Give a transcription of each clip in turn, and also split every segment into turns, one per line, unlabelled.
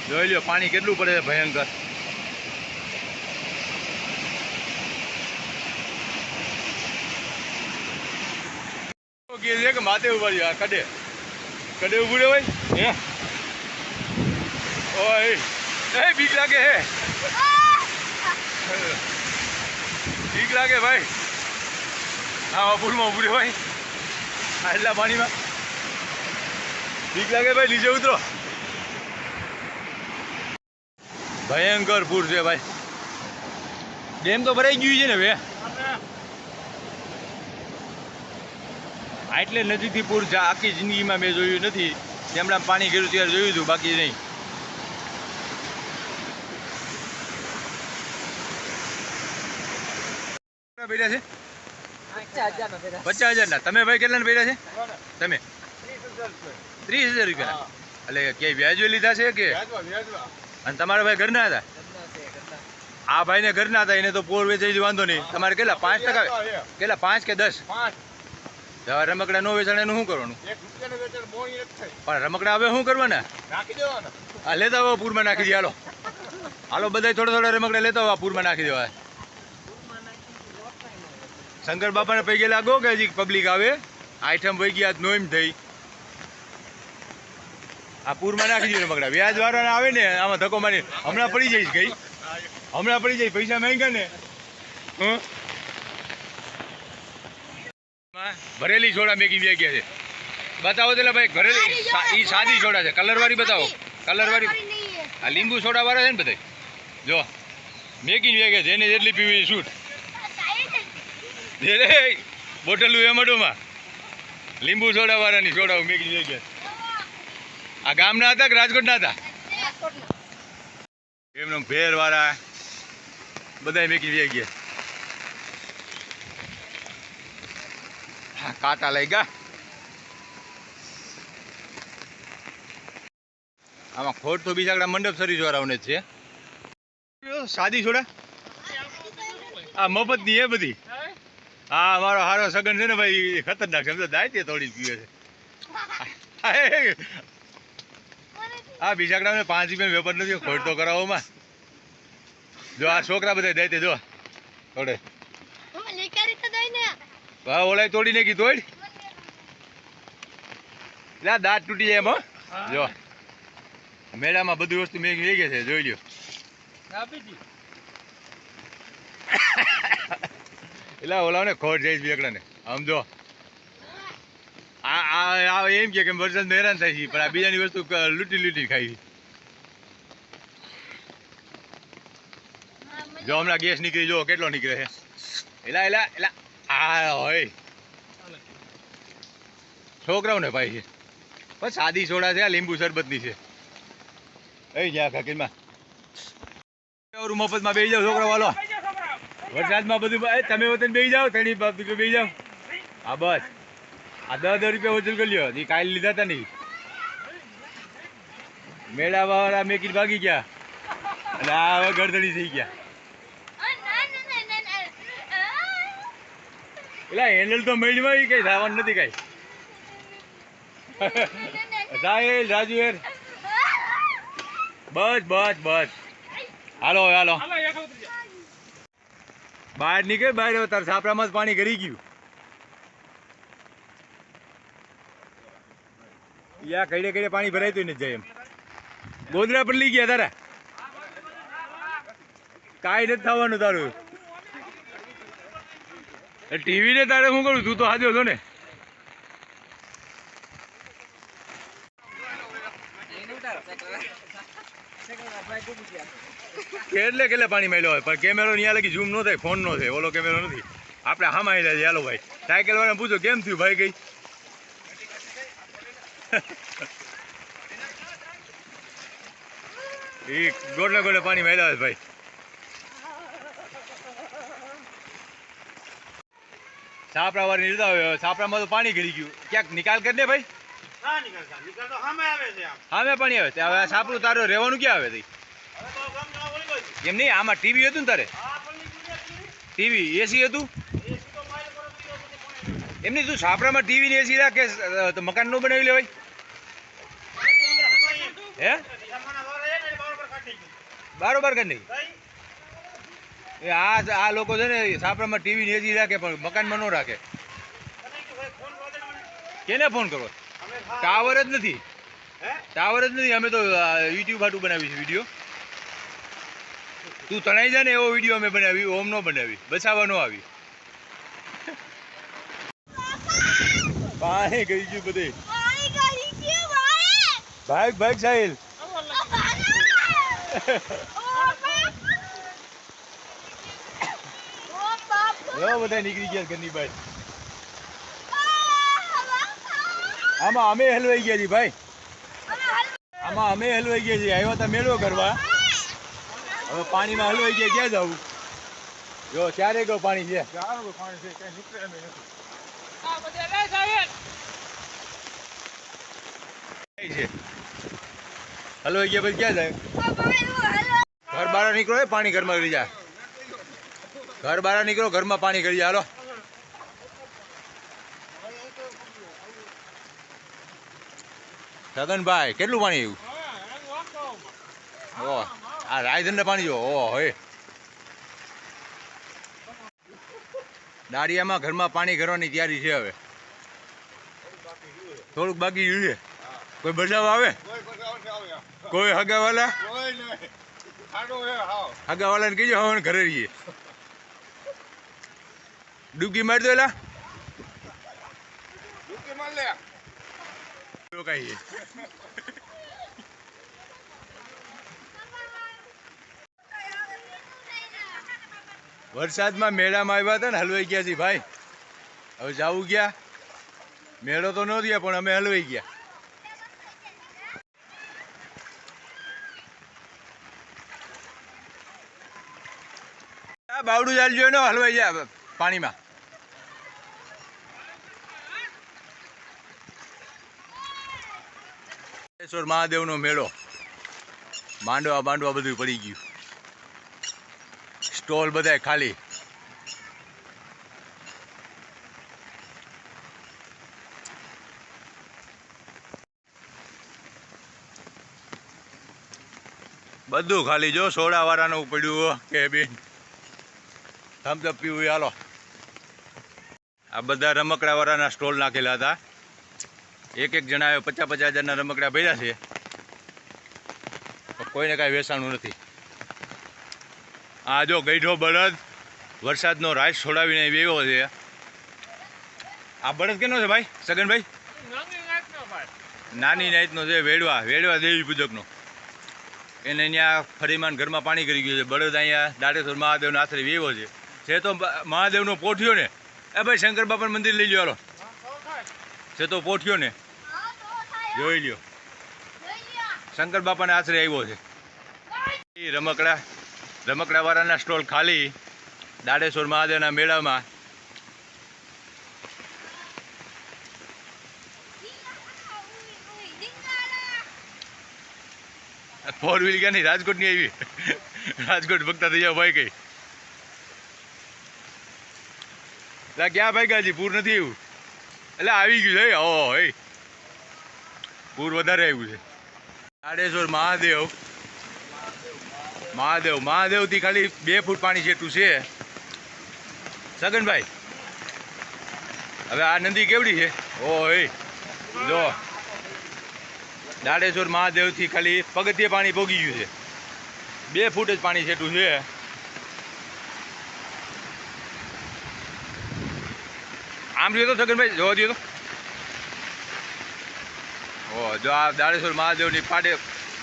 જોઈ લ્યો પાણી કેટલું પડે ભયંકર. કે માથે ઉભા રહ્યો કડે કડે ઉભું રે ભાઈ. હે ઓય બીક લાગે હે, બીક લાગે ભાઈ. હા પુલમાં ઉભું રે ભાઈ, એટલા પાણીમાં બીક લાગે ભાઈ. નીચે ઉતરો, ભયંકર પૂર છે ભાઈ. ડેમ તો ભરાઈ ગયું છે ને હવે, એટલે નદીથી પૂર આખી જિંદગીમાં મેં જોયું નથી. હમણાં પાણી ગયું ત્યારે જોયું હતું, બાકી નહીં. ભર્યા છે 50,000 ના. તમે ભાઈ કેટલા ભર્યા છે તમે? 30,000 રૂપિયા. એટલે ક્યાંય વ્યાજે લીધા છે કે? અને તમારા ભાઈ ઘરના હતા? આ ભાઈને ઘરના હતા, એને તો પોર વેચાઈ વાંધો નહીં. તમારે કેટલા 5%? કેટલા 5 કે 10? રમકડા નો વેચાણ એનું શું કરવાનું? પણ રમકડા હવે શું કરવાના? હા લેતા આવો, પૂરમાં નાખી દે. હાલો હાલો બધા થોડા થોડા રમકડા લેતા આવો, પૂરમાં નાખી દેવા. શંકર બાપાને પૈકી લાગો કે હજી પબ્લિક આવે? આઈટમ પૈકી આજ નોઈમ થઈ. આ પૂરમાં નાખી દે રમકડા. વ્યાજ વાળાને આવે ને આમાં ધક્કો મારી હમણાં પડી જઈશ ગઈ, હમણાં પડી જાય. પૈસા માંગ્યા ને ભરેલી સોડા મેગી બે ગયા છે. બતાવો તો ભાઈ ભરેલી. એ સાદી સોડા છે, કલર વાળી બતાવો. કલર વાળી આ લીંબુ સોડા વાળા છે ને બધા. જો મેગી બે ગયા છે, એને જેટલી પીવી છૂટ. બોટલું એમડોમાં લીંબુ સોડા વાળાની સોડા મેગી બે ગયા. આ ગામના હતા કે રાજકોટના હતા? એમનો ભેર વાળા બધા મેગી બે ગયા. કાંટા લઈ ગયા. આમાં ખોટ તો બીજા મંડપ સર્વિસ વાળાઓને જ છે. સાદી સોડા આ મફત ની એ બધી. હા મારો હારો સગન છે ને ભાઈ, ખતરનાક છે. દાય થોડી પીવે છે. હા બીજા 5 રૂપિયા વેપાર નથી, ખોટ તો કરાવોમાં. જો આ છોકરા બધા દાય જો થોડે. હા ઓલા તોડી નાખી તોડ. દાંત તૂટી જાય એમ. જો મેળામાં બધી વસ્તુ મેં લઈ ગયા છે, જોઈ લ્યો. એટલે ઓલાને ખોટ જાય બેકડા ને. આમ જો આ એમ કે વરસાદ હેરાન થાય છે, પણ આ બીજાની વસ્તુ લૂંટી લૂંટી ખાઈ. જો હમણાં ગેસ નીકળી, જો કેટલો નીકળે છે. એલા એલા એલા આ હોય છોકરાઓને ભાઈ છે. પણ સાદી સોડા છે, આ લીંબુ શરબતની છે. એ જ્યાં કાકીમાં મફતમાં બેસી જાવ છોકરા વાલો. વરસાદમાં બધું તમે વતન બેસી જાઓ, તેની બાપ દીકરો બેસી જાઓ. હા બસ આ 10 રૂપિયા વસૂલ કરી લ્યો. એ કાલે લીધા હતા નહીં. મેળા વાળા મેકી ભાગી ગયા અને આ હવે ગરદડી થઈ ગયા. એટલે હેન્ડલ તો મેળમાં કઈ થવાનું નથી કઈ. સાહેલ રાજુ યાર બસ બસ બસ. હાલો હાલો બહાર નીકળે. બહાર તાર છાપરામાં જ પાણી ગરી ગયું. યા કઈડે કઈડે પાણી ભરાયતું નથી જાય એમ. ગોદરા પર લઈ ગયા તારા કાંઈ નથી થવાનું તારું. ટીવી ને તારે શું કરું? તું તો હાજર હતો ને. કેટલે પાણી મળ્યો હોય, પણ કેમેરો ત્યાં લગી ઝૂમ ન થાય, ફોન નો થાય. ઓલો કેમેરો નથી, આપણે હામાં આવી જાય. હાલો ભાઈ સાયકલ વાળા પૂછો કેમ થયું ભાઈ? ગઈ એ ગોડલે ગોડલે પાણી મળ્યા હોય ભાઈ. છાપરા વાળી લીધા હોય, છાપરામાં તો પાણી ગળી ગયું. ક્યાંક નિકાલ કરી દે ભાઈ. સામે પાણી આવે. હવે છાપરું તારું રહેવાનું ક્યાં આવે? એમ નહીં, આમાં ટીવી હતું ને તારે? ટીવી એસી હતું એમ નહીં? તું છાપરામાં ટીવી ને એસી રાખે તો મકાન નો બનાવી લેવાય હે? બારોબાર કરી નહીં એ આ લોકો છે ને સાપરામાં ટીવી નેજી રાખે પણ મકાનમાં ન રાખે. કેને ફોન કરો? ટાવર જ નથી, ટાવર જ નથી. અમે તો યુટ્યુબ હાટું બનાવી છે વિડીયો. તું તણાઈ જાય ને એવો વિડીયો અમે બનાવી, ઓમ નો બનાવી, બસાવા નો આવી. પાણી ગઈ ગયું બધે. ભાગ ભાગ સાહિલ. બધા નીકળી ગયા ઘરની બહાર. આમાં અમે હલવાઈ ગયા છીએ ભાઈ, આમાં અમે હલવાઈ ગયા છીએ. આવ્યા હતા મેળો કરવા, હવે પાણીમાં હલવાઈ ગયા. ક્યાં જવું? જો ચારે ગો પાણી છે, પાણી છે, કઈ નીકળે એમ નથી. હલવાઈ ગયા પછી ક્યાં જાય? ઘર બહાર નીકળો, પાણી ઘરમાં કરી જાય. ઘર બહાર નીકળો, ઘરમાં પાણી કરી જાય. હાલો છગનભાઈ, કેટલું પાણી આવ્યું? ઓ આ રાયધન પાણી જો. ઓ હે દારિયામાં ઘરમાં પાણી કરવાની તૈયારી છે. હવે થોડુંક બાકી રહ્યું છે. કોઈ બચાવ આવે? કોઈ હગાવાલા? હગાવાલાને કીજો હવે ઘરે રહીએ. ડૂબકી મારી દો. એલા ડૂબકી માર લે. કઈ વરસાદમાં મેળામાં આવ્યા હતા ને, હલવાઈ ગયા છીએ ભાઈ. હવે જાવું ગયા. મેળો તો ન થયા પણ અમે હલવાઈ ગયા. બાવડું ચાલજો ને, હલવાઈ જાય પાણીમાં. મહાદેવનો મેળો, માંડવા બાંડવા બધું પડી ગયું. સ્ટોલ બધા ખાલી. બધું ખાલી. જો સોડા વાળાનું પડ્યું કે બેન થમ્સઅપ પીવું. હાલો આ બધા રમકડા વાળાના સ્ટોલ નાખેલા હતા. એક જણાએ 50-50 હજારના રમકડા ભર્યા છે. કોઈને કાંઈ વેચાણું નથી. આ જો ગઈઢો બળદ વરસાદનો રાઈસ છોડાવીને વેવો છે. આ બળદ કેનો છે ભાઈ સગનભાઈ? નાની નાઈતનો છે. વેડવા દેવી પૂજકનો. એને અહીંયા ફરીમાન ઘરમાં પાણી કરી ગયું છે. બળદ અહીંયા દાડેશ્વર મહાદેવના આશરે વેવો છે તો મહાદેવનો પોઠ્યો ને. એ ભાઈ શંકર બાપાનું મંદિર લઈ લ્યો. હાલો છે તો પોઠ્યો ને, જોઈ લ્યો. શંકર બાપાને આશરે આવ્યો છે. રમકડા વાળાના સ્ટોલ ખાલી દાડેશ્વર મહાદેવના મેળામાં. ફોર વ્હીલ ક્યાં નહીં, રાજકોટની આવી. રાજકોટ ભક્તા થઈ જાવ ભાઈ. કઈ ક્યાં ભાઈ ગાજી? પૂર નથી આવ્યું? એટલે આવી ગયું છે. ઓ હે પૂર વધારે આવ્યું છે. દાડેશ્વર મહાદેવથી ખાલી 2 ફૂટ પાણી જેટલું છે. સગનભાઈ હવે આ નદી કેવડી છે? ઓ હે જો દાડેશ્વર મહાદેવથી ખાલી પગથિયે પાણી પોગી ગયું છે. 2 ફૂટ જ પાણી જેટલું છે. આમ જોયો તો સગનભાઈ, જોવા દો તો. ઓ જો આ દાડેશ્વર મહાદેવની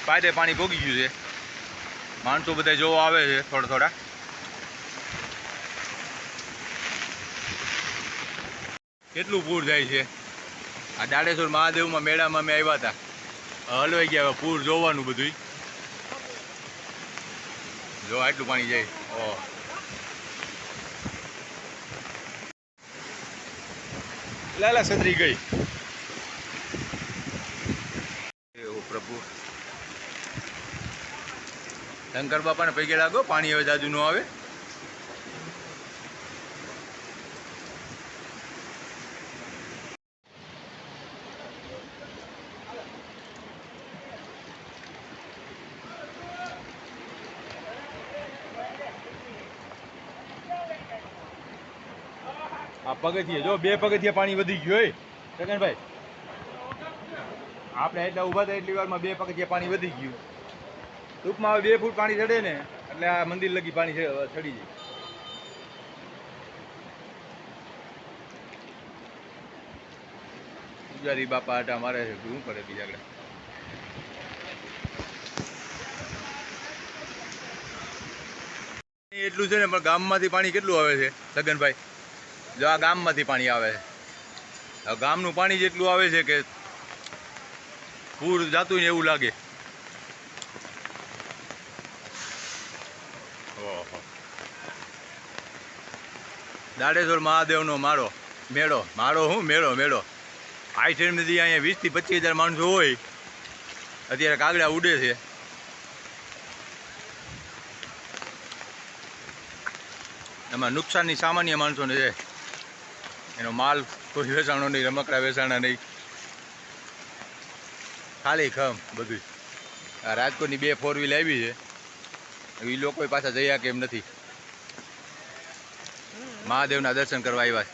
પાડે પાણી પોગી ગયું છે. માણસો બધા જોવા આવે છે થોડા. કેટલું પૂર જાય છે. આ દાડેશ્વર મહાદેવમાં મેળામાં અમે આવ્યા હતા. હલવાઈ ગયા. પૂર જોવાનું બધું. જો આટલું પાણી જાય. ઓ લાલા સદરી ગઈ. પ્રભુ શંકર બાપાને પૈકે લાગો. પાણી હવે જાજુ ન આવે. આ પગથિયે જો 2 પગથિયા પાણી વધી ગયું હોય સગનભાઈ, આપણે એટલા ઊભા થાય એટલી વારમાં 2 પગથિયા પાણી વધી ગયું. ટૂંકમાં હવે 2 ફૂટ પાણી ચડે ને એટલે આ મંદિર લગી પાણી ચડી જાય. પૂજારી બાપા આટા મારે છે, શું કરે બીજા આગળ. એટલું છે ને, પણ ગામમાંથી પાણી કેટલું આવે છે સગનભાઈ? જો આ ગામમાંથી પાણી આવે છે. ગામનું પાણી જેટલું આવે છે કે પૂર જાતું ને એવું લાગે. ઓહો, દાડેશ્વર મહાદેવનો મેળો. શું મેળો આ ટાઈમથી અહીંયા 20 થી 25 હજાર માણસો હોય. અત્યારે કાગડા ઉડે છે. એમાં નુકસાનની સામાન્ય માણસોને છે. એનો માલ કોઈ વેચાણો નહીં, રમકડા વેચાણા નહીં, ખાલી ખમ બધું. આ રાજકોટની 2 4 વ્હીલ આવી છે, એ લોકો પાછા જયા કેમ નથી. મહાદેવના દર્શન કરવા આવ્યા છે.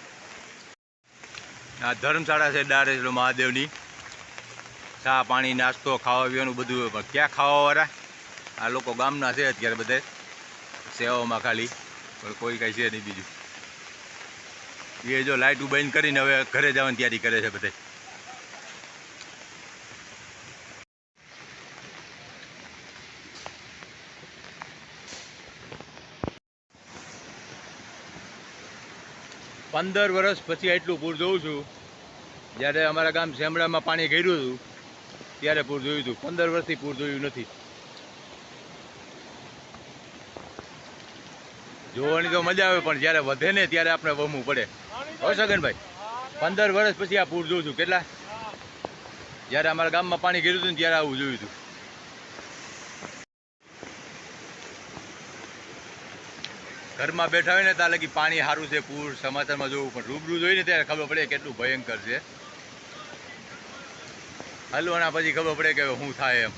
આ ધર્મશાળા છે દાડેશ્વર મહાદેવની. ચા પાણી નાસ્તો ખાવા પીવાનું બધું. પણ ક્યાં ખાવાવાળા? આ લોકો ગામના છે અત્યારે બધે સેવામાં ખાલી, પણ કોઈ કાંઈ છે નહીં બીજું. એ જો લાઇટ બંધ કરીને હવે ઘરે જવાની તૈયારી કરે છે બધે. પંદર વર્ષ પછી એટલું પૂર જોઉં છું. જ્યારે અમારા ગામ શેમડામાં પાણી ઘેર્યું હતું ત્યારે પૂર જોયું હતું. 15 વર્ષથી પૂર જોયું નથી. જોવાની તો મજા આવે, પણ જ્યારે વધે ને ત્યારે આપણે વમવું પડે. હો સગનભાઈ, 15 વર્ષ પછી આ પૂર જોઉં છું. કેટલા? જ્યારે અમારા ગામમાં પાણી ઘેર્યું હતું ને ત્યારે આવું જોયું હતું. ઘરમાં બેઠા હોય ને ત્યાં લગી પાણી સારું છે, પૂર સમાચારમાં જોવું, પણ રૂબરૂ જોઈને ત્યારે ખબર પડે કેટલું ભયંકર છે. હલવાના પછી ખબર પડે કે શું થાય એમ.